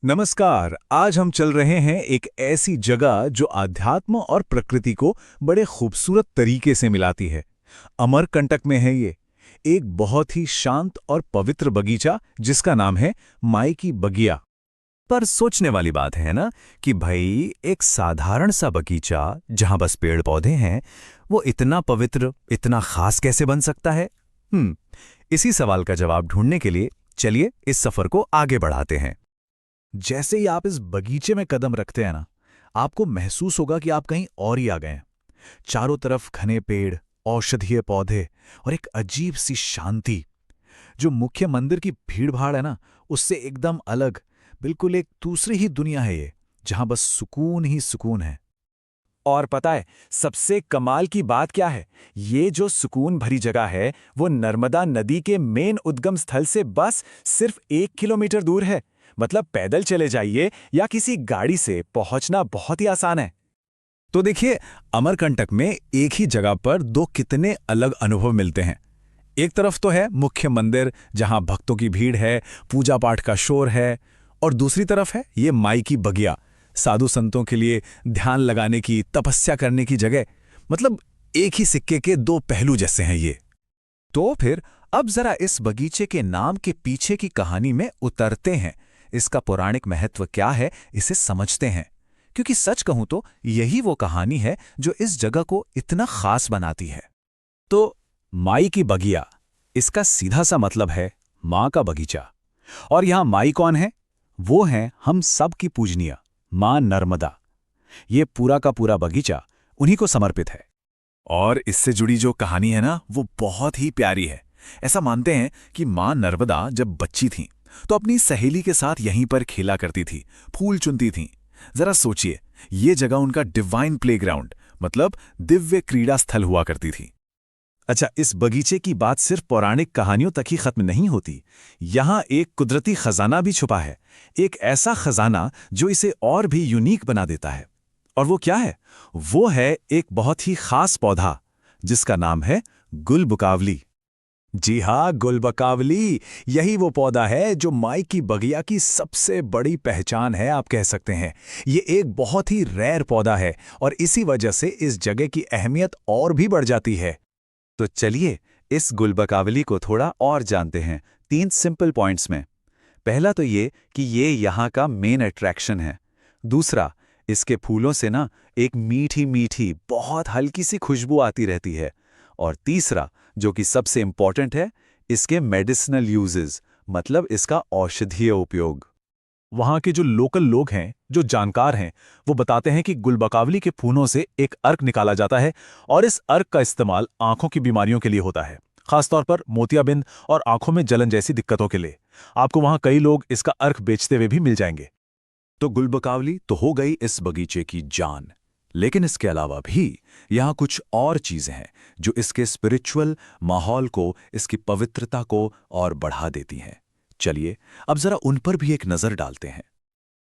नमस्कार। आज हम चल रहे हैं एक ऐसी जगह जो आध्यात्म और प्रकृति को बड़े खूबसूरत तरीके से मिलाती है। अमरकंटक में है ये एक बहुत ही शांत और पवित्र बगीचा जिसका नाम है माई की बगिया। पर सोचने वाली बात है ना कि भाई एक साधारण सा बगीचा जहां बस पेड़ पौधे हैं वो इतना पवित्र इतना खास कैसे बन सकता है। इसी सवाल का जवाब ढूंढने के लिए चलिए इस सफर को आगे बढ़ाते हैं। जैसे ही आप इस बगीचे में कदम रखते हैं ना, आपको महसूस होगा कि आप कहीं और ही आ गए हैं। चारों तरफ घने पेड़, औषधीय पौधे और एक अजीब सी शांति जो मुख्य मंदिर की भीड़-भाड़ है ना, उससे एकदम अलग। बिल्कुल एक दूसरी ही दुनिया है ये, जहां बस सुकून ही सुकून है। और पता है सबसे कमाल की बात क्या है? ये जो सुकून भरी जगह है वो नर्मदा नदी के मेन उद्गम स्थल से बस सिर्फ 1 किलोमीटर दूर है। मतलब पैदल चले जाइए या किसी गाड़ी से पहुंचना बहुत ही आसान है। तो देखिए, अमरकंटक में एक ही जगह पर दो कितने अलग अनुभव मिलते हैं। एक तरफ तो है मुख्य मंदिर जहां भक्तों की भीड़ है, पूजा पाठ का शोर है, और दूसरी तरफ है ये माई की बगिया, साधु संतों के लिए ध्यान लगाने की, तपस्या करने की जगह। मतलब एक ही सिक्के के दो पहलू जैसे हैं ये। तो फिर अब जरा इस बगीचे के नाम के पीछे की कहानी में उतरते हैं। इसका पौराणिक महत्व क्या है इसे समझते हैं, क्योंकि सच कहूं तो यही वो कहानी है जो इस जगह को इतना खास बनाती है। तो माई की बगिया, इसका सीधा सा मतलब है माँ का बगीचा। और यहां माई कौन है? वो हैं हम सब की पूजनीय माँ नर्मदा। ये पूरा का पूरा बगीचा उन्हीं को समर्पित है। और इससे जुड़ी जो कहानी है ना, वो बहुत ही प्यारी है। ऐसा मानते हैं कि माँ नर्मदा जब बच्ची थीं तो अपनी सहेली के साथ यहीं पर खेला करती थी, फूल चुनती थीं। जरा सोचिए, ये जगह उनका डिवाइन प्लेग्राउंड मतलब दिव्य क्रीड़ा स्थल हुआ करती थी। अच्छा, इस बगीचे की बात सिर्फ पौराणिक कहानियों तक ही खत्म नहीं होती। यहां एक कुदरती खजाना भी छुपा है, एक ऐसा खजाना जो इसे और भी यूनिक बना देता है। और वो क्या है? वो है एक बहुत ही खास पौधा जिसका नाम है गुलबकावली। जी हाँ, गुलबकावली, यही वो पौधा है जो माई की बगिया की सबसे बड़ी पहचान है, आप कह सकते हैं। ये एक बहुत ही रेयर पौधा है और इसी वजह से इस जगह की अहमियत और भी बढ़ जाती है। तो चलिए इस गुलबकावली को थोड़ा और जानते हैं 3 सिंपल पॉइंट्स में। पहला तो ये कि ये यहाँ का मेन अट्रैक्शन है। दूसरा, इसके फूलों से ना एक मीठी मीठी बहुत हल्की सी खुशबू आती रहती है। और तीसरा, जो कि सबसे इंपॉर्टेंट है, इसके मेडिसिनल यूजेस मतलब इसका औषधीय उपयोग। वहाँ के जो लोकल लोग हैं, जो जानकार हैं, वो बताते हैं कि गुलबकावली के फूलों से एक अर्क निकाला जाता है और इस अर्क का इस्तेमाल आंखों की बीमारियों के लिए होता है, खासतौर पर मोतियाबिंद और आंखों में जलन जैसी दिक्कतों के लिए। आपको वहाँ कई लोग इसका अर्क बेचते हुए भी मिल जाएंगे। तो गुलबकावली तो हो गई इस बगीचे की जान, लेकिन इसके अलावा भी यहाँ कुछ और चीजें हैं जो इसके स्पिरिचुअल माहौल को, इसकी पवित्रता को और बढ़ा देती हैं। चलिए अब जरा उन पर भी एक नजर डालते हैं।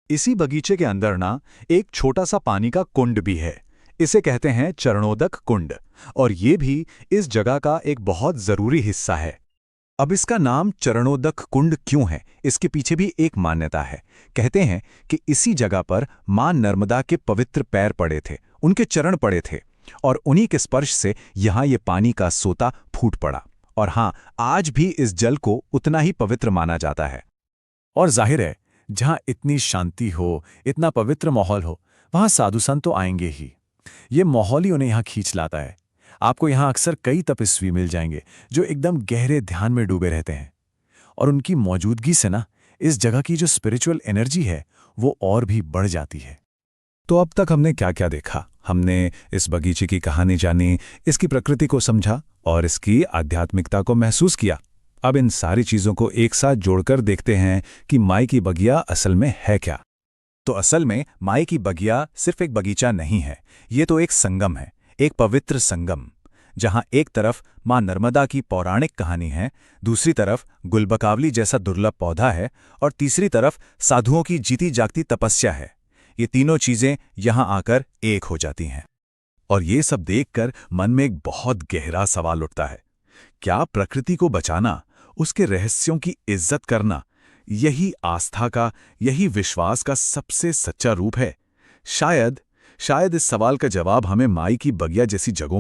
इसी बगीचे के अंदर ना एक छोटा सा पानी का कुंड भी है। इसे कहते हैं चरणोदक कुंड, और ये भी इस जगह का एक बहुत जरूरी हिस्सा है। अब इसका नाम चरणोदक कुंड क्यों है, इसके पीछे भी एक मान्यता है। कहते हैं कि इसी जगह पर मां नर्मदा के पवित्र पैर पड़े थे, उनके चरण पड़े थे, और उन्हीं के स्पर्श से यहाँ ये पानी का सोता फूट पड़ा। और हाँ, आज भी इस जल को उतना ही पवित्र माना जाता है। और जाहिर है, जहाँ इतनी शांति हो, इतना पवित्र माहौल हो, वहाँ साधु संत तो आएंगे ही। ये माहौल ही उन्हें यहाँ खींच लाता है। आपको यहाँ अक्सर कई तपस्वी मिल जाएंगे जो एकदम गहरे ध्यान में डूबे रहते हैं, और उनकी मौजूदगी से ना इस जगह की जो स्पिरिचुअल एनर्जी है वो और भी बढ़ जाती है। तो अब तक हमने क्या क्या देखा? हमने इस बगीचे की कहानी जानी, इसकी प्रकृति को समझा और इसकी आध्यात्मिकता को महसूस किया। अब इन सारी चीजों को एक साथ जोड़कर देखते हैं कि माई की बगिया असल में है क्या। तो असल में माई की बगिया सिर्फ एक बगीचा नहीं है, ये तो एक संगम है, एक पवित्र संगम, जहां एक तरफ मां नर्मदा की पौराणिक कहानी है, दूसरी तरफ गुलबकावली जैसा दुर्लभ पौधा है, और तीसरी तरफ साधुओं की जीती जागती तपस्या है। ये तीनों चीजें यहां आकर एक हो जाती हैं। और ये सब देखकर मन में एक बहुत गहरा सवाल उठता है, क्या प्रकृति को बचाना, उसके रहस्यों की इज्जत करना, यही आस्था का, यही विश्वास का सबसे सच्चा रूप है। शायद इस सवाल का जवाब हमें माई की बगिया जैसी जगहों